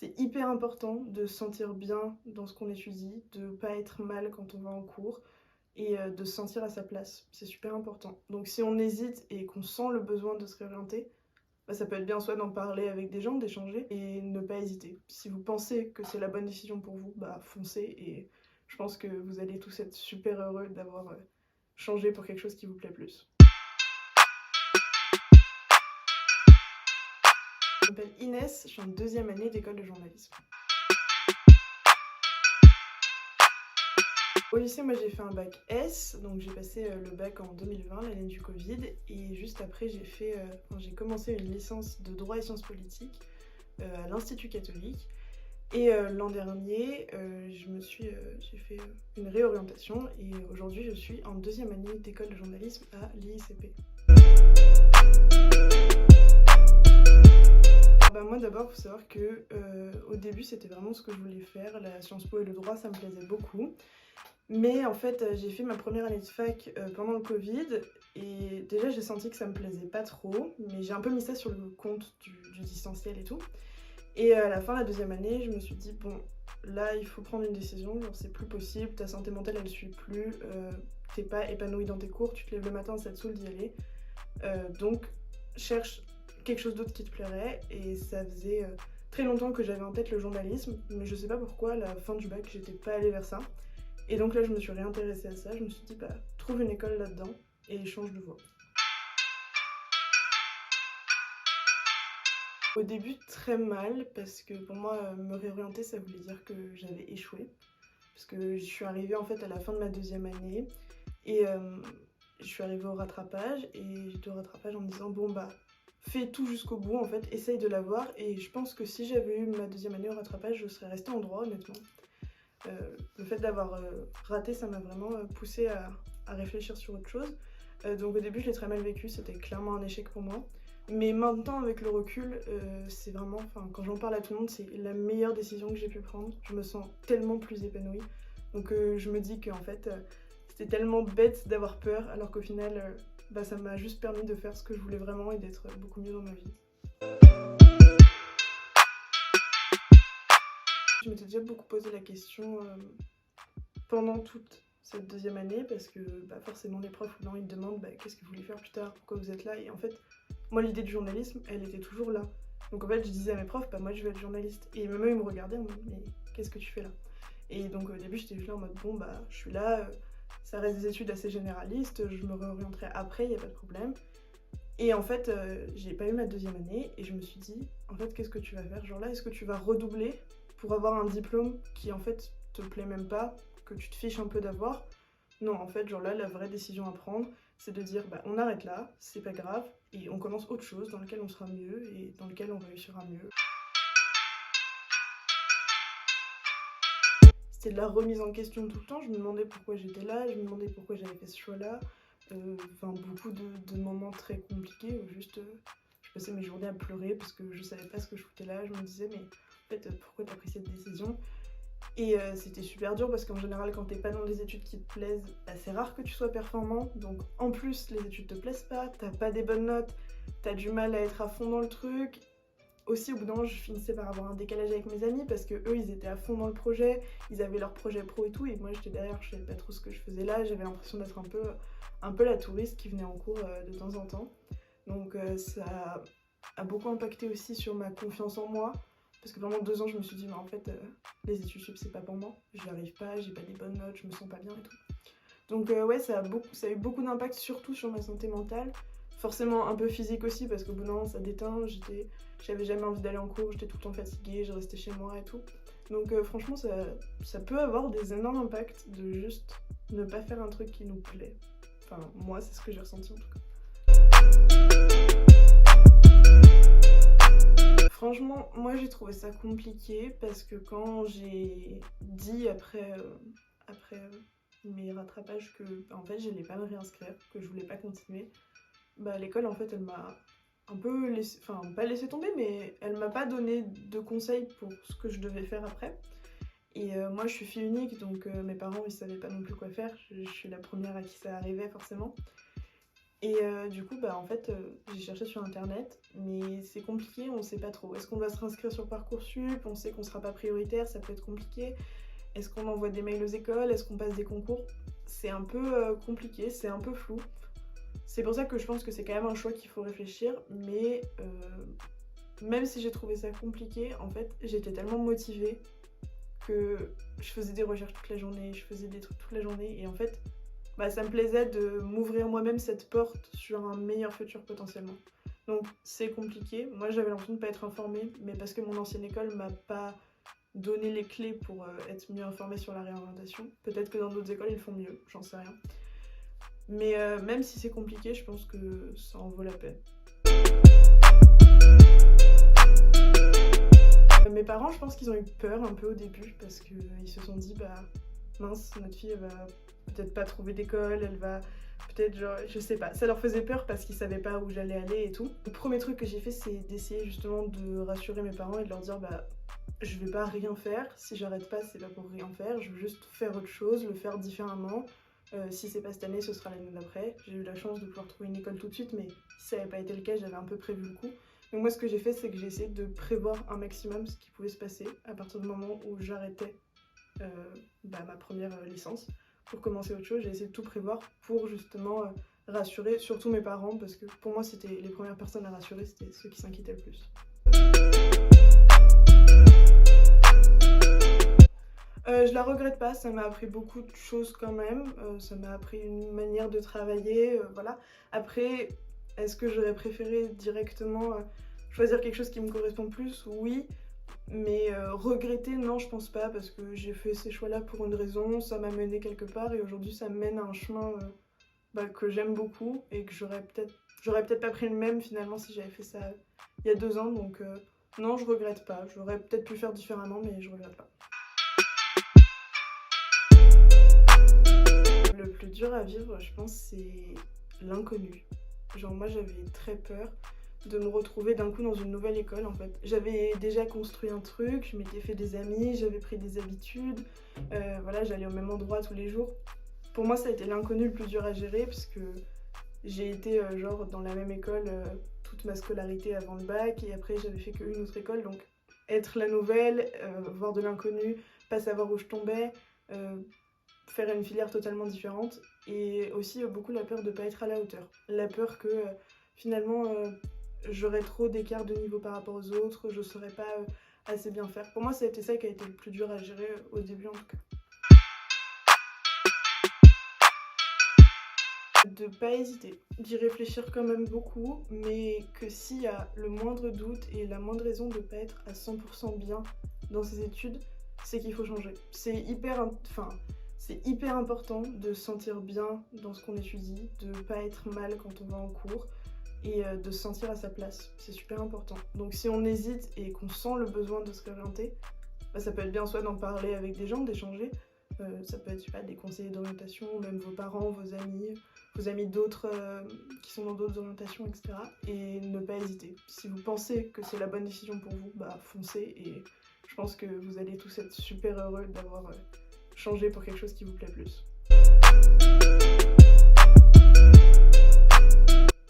C'est hyper important de se sentir bien dans ce qu'on étudie, de pas être mal quand on va en cours et de se sentir à sa place. C'est super important. Donc si on hésite et qu'on sent le besoin de se réorienter, bah, ça peut être bien soit d'en parler avec des gens, d'échanger et ne pas hésiter. Si vous pensez que c'est la bonne décision pour vous, bah foncez et je pense que vous allez tous être super heureux d'avoir changé pour quelque chose qui vous plaît plus. Je m'appelle Inès, je suis en deuxième année d'école de journalisme. Au lycée, moi j'ai fait un bac S, donc j'ai passé le bac en 2020, l'année du Covid, et juste après j'ai commencé une licence de droit et sciences politiques à l'Institut catholique. Et l'an dernier, j'ai fait une réorientation et aujourd'hui je suis en deuxième année d'école de journalisme à l'IICP. Bah moi d'abord, il faut savoir que au début c'était vraiment ce que je voulais faire, la Sciences Po et le droit ça me plaisait beaucoup. Mais en fait j'ai fait ma première année de fac pendant le Covid et déjà j'ai senti que ça me plaisait pas trop, mais j'ai un peu mis ça sur le compte du distanciel et tout. Et à la fin de la deuxième année, je me suis dit, bon, là, il faut prendre une décision, genre c'est plus possible, ta santé mentale, elle suit plus, t'es pas épanoui dans tes cours, tu te lèves le matin, ça te saoule d'y aller. Donc, cherche quelque chose d'autre qui te plairait. Et ça faisait très longtemps que j'avais en tête le journalisme, mais je sais pas pourquoi, à la fin du bac, j'étais pas allée vers ça. Et donc là, je me suis réintéressée à ça, je me suis dit, bah, trouve une école là-dedans et change de voie. Au début, très mal, parce que pour moi, me réorienter, ça voulait dire que j'avais échoué. Parce que je suis arrivée en fait à la fin de ma deuxième année, et je suis arrivée au rattrapage, et j'étais au rattrapage en me disant, bon bah, fais tout jusqu'au bout, en fait, essaye de l'avoir, et je pense que si j'avais eu ma deuxième année au rattrapage, je serais restée en droit, honnêtement. Le fait d'avoir raté, ça m'a vraiment poussée à réfléchir sur autre chose. Donc au début, je l'ai très mal vécu, c'était clairement un échec pour moi. Mais maintenant, avec le recul, c'est vraiment, enfin, quand j'en parle à tout le monde, c'est la meilleure décision que j'ai pu prendre. Je me sens tellement plus épanouie. Donc je me dis qu'en fait, c'était tellement bête d'avoir peur, alors qu'au final, bah, ça m'a juste permis de faire ce que je voulais vraiment et d'être beaucoup mieux dans ma vie. Je m'étais déjà beaucoup posé la question pendant toute cette deuxième année, parce que bah, forcément les profs ou non, ils te demandent bah, qu'est-ce que vous voulez faire plus tard, pourquoi vous êtes là, et en fait moi l'idée du journalisme elle était toujours là. Donc en fait je disais à mes profs bah moi je veux être journaliste, et même eux ils me regardaient en mode mais qu'est-ce que tu fais là. Et donc au début j'étais juste là en mode bon bah je suis là, ça reste des études assez généralistes, je me réorienterai après, il n'y a pas de problème. Et en fait j'ai pas eu ma deuxième année et je me suis dit en fait qu'est-ce que tu vas faire, genre là est-ce que tu vas redoubler pour avoir un diplôme qui en fait te plaît même pas, que tu te fiches un peu d'avoir. Non, en fait, genre là, la vraie décision à prendre, c'est de dire, bah, on arrête là, c'est pas grave, et on commence autre chose dans lequel on sera mieux et dans lequel on réussira mieux. C'était de la remise en question tout le temps, je me demandais pourquoi j'étais là, je me demandais pourquoi j'avais fait ce choix-là. Enfin, beaucoup de moments très compliqués où juste, je passais mes journées à pleurer parce que je savais pas ce que je foutais là, je me disais, mais en fait, pourquoi t'as pris cette décision? Et c'était super dur parce qu'en général, quand t'es pas dans des études qui te plaisent, bah, c'est rare que tu sois performant. Donc en plus, les études te plaisent pas, t'as pas des bonnes notes, t'as du mal à être à fond dans le truc. Aussi, au bout d'un moment, je finissais par avoir un décalage avec mes amis parce que eux, ils étaient à fond dans le projet, ils avaient leur projet pro et tout, et moi j'étais derrière, je savais pas trop ce que je faisais là, j'avais l'impression d'être un peu la touriste qui venait en cours de temps en temps. Donc ça a beaucoup impacté aussi sur ma confiance en moi. Parce que pendant 2 ans, je me suis dit, mais en fait, les études sup, c'est pas pour moi. J'y arrive pas, j'ai pas des bonnes notes, je me sens pas bien et tout. Donc ouais, ça a eu beaucoup d'impact, surtout sur ma santé mentale. Forcément un peu physique aussi, parce qu'au bout d'un moment, ça déteint. J'avais jamais envie d'aller en cours, j'étais tout le temps fatiguée, je restais chez moi et tout. Donc franchement, ça peut avoir des énormes impacts de juste ne pas faire un truc qui nous plaît. Enfin, moi, c'est ce que j'ai ressenti en tout cas. Franchement, moi j'ai trouvé ça compliqué parce que quand j'ai dit après mes rattrapages que bah, en fait j'allais pas me réinscrire, que je voulais pas continuer, bah l'école en fait elle m'a un peu laissé, enfin pas laissé tomber, mais elle m'a pas donné de conseils pour ce que je devais faire après. Et moi je suis fille unique, donc mes parents ils savaient pas non plus quoi faire, je suis la première à qui ça arrivait forcément. Et du coup, bah, en fait, j'ai cherché sur internet, mais c'est compliqué, on sait pas trop. Est-ce qu'on doit se réinscrire sur Parcoursup? On sait qu'on sera pas prioritaire, ça peut être compliqué. Est-ce qu'on envoie des mails aux écoles? Est-ce qu'on passe des concours? C'est un peu compliqué, c'est un peu flou. C'est pour ça que je pense que c'est quand même un choix qu'il faut réfléchir, mais même si j'ai trouvé ça compliqué, en fait, j'étais tellement motivée que je faisais des recherches toute la journée, je faisais des trucs toute la journée, et en fait, bah, ça me plaisait de m'ouvrir moi-même cette porte sur un meilleur futur potentiellement. Donc c'est compliqué, moi j'avais l'impression de ne pas être informée, mais parce que mon ancienne école m'a pas donné les clés pour être mieux informée sur la réorientation. Peut-être que dans d'autres écoles ils font mieux, j'en sais rien. Mais même si c'est compliqué, je pense que ça en vaut la peine. Mes parents, je pense qu'ils ont eu peur un peu au début parce qu'ils se sont dit, bah mince, notre fille elle va peut-être pas trouver d'école, elle va peut-être genre, je sais pas. Ça leur faisait peur parce qu'ils savaient pas où j'allais aller et tout. Le premier truc que j'ai fait, c'est d'essayer justement de rassurer mes parents et de leur dire, bah je vais pas rien faire, si j'arrête pas, c'est pas pour rien faire, je veux juste faire autre chose, le faire différemment. Si c'est pas cette année, ce sera l'année d'après. J'ai eu la chance de pouvoir trouver une école tout de suite, mais si ça n'avait pas été le cas, j'avais un peu prévu le coup. Donc moi, ce que j'ai fait, c'est que j'ai essayé de prévoir un maximum ce qui pouvait se passer à partir du moment où j'arrêtais ma première licence pour commencer autre chose. J'ai essayé de tout prévoir pour justement rassurer surtout mes parents, parce que pour moi, c'était les premières personnes à rassurer, c'était ceux qui s'inquiétaient le plus. Je la regrette pas, ça m'a appris beaucoup de choses quand même, ça m'a appris une manière de travailler, voilà. Après, est-ce que j'aurais préféré directement choisir quelque chose qui me correspond plus? Oui, mais regretter, non, je pense pas, parce que j'ai fait ces choix-là pour une raison, ça m'a mené quelque part, et aujourd'hui ça me mène à un chemin que j'aime beaucoup, et que j'aurais peut-être pas pris le même finalement si j'avais fait ça il y a 2 ans, donc non, je regrette pas. J'aurais peut-être pu faire différemment, mais je regrette pas. Le plus dur à vivre, je pense, c'est l'inconnu. Genre moi j'avais très peur de me retrouver d'un coup dans une nouvelle école en fait. J'avais déjà construit un truc, je m'étais fait des amis, j'avais pris des habitudes, voilà, j'allais au même endroit tous les jours. Pour moi ça a été l'inconnu le plus dur à gérer parce que j'ai été genre dans la même école toute ma scolarité avant le bac, et après j'avais fait qu'une autre école, donc être la nouvelle, voir de l'inconnu, pas savoir où je tombais, faire une filière totalement différente, et aussi beaucoup la peur de ne pas être à la hauteur. La peur que finalement j'aurais trop d'écart de niveau par rapport aux autres, je ne saurais pas assez bien faire. Pour moi, ça a été ça qui a été le plus dur à gérer au début en tout cas. De pas hésiter, d'y réfléchir quand même beaucoup, mais que s'il y a le moindre doute et la moindre raison de ne pas être à 100% bien dans ses études, c'est qu'il faut changer. C'est hyper important de se sentir bien dans ce qu'on étudie, de ne pas être mal quand on va en cours, et de se sentir à sa place. C'est super important. Donc si on hésite et qu'on sent le besoin de se réorienter, ça peut être bien soit d'en parler avec des gens, d'échanger, ça peut être, je sais pas, des conseillers d'orientation, même vos parents, vos amis d'autres qui sont dans d'autres orientations, etc. Et ne pas hésiter. Si vous pensez que c'est la bonne décision pour vous, foncez, et je pense que vous allez tous être super heureux d'avoir changé pour quelque chose qui vous plaît plus.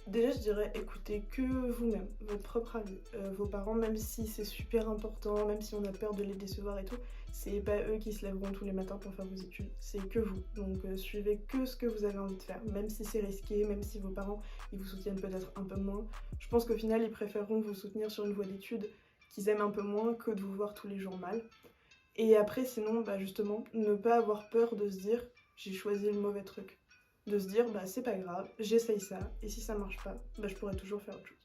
Déjà, je dirais écoutez que vous-même, votre propre avis. Vos parents, même si c'est super important, même si on a peur de les décevoir et tout, c'est pas eux qui se lèveront tous les matins pour faire vos études, c'est que vous. Donc suivez que ce que vous avez envie de faire, même si c'est risqué, même si vos parents ils vous soutiennent peut-être un peu moins. Je pense qu'au final, ils préféreront vous soutenir sur une voie d'études qu'ils aiment un peu moins que de vous voir tous les jours mal. Et après, sinon, justement, ne pas avoir peur de se dire j'ai choisi le mauvais truc. De se dire c'est pas grave, j'essaye ça, et si ça marche pas, je pourrais toujours faire autre chose.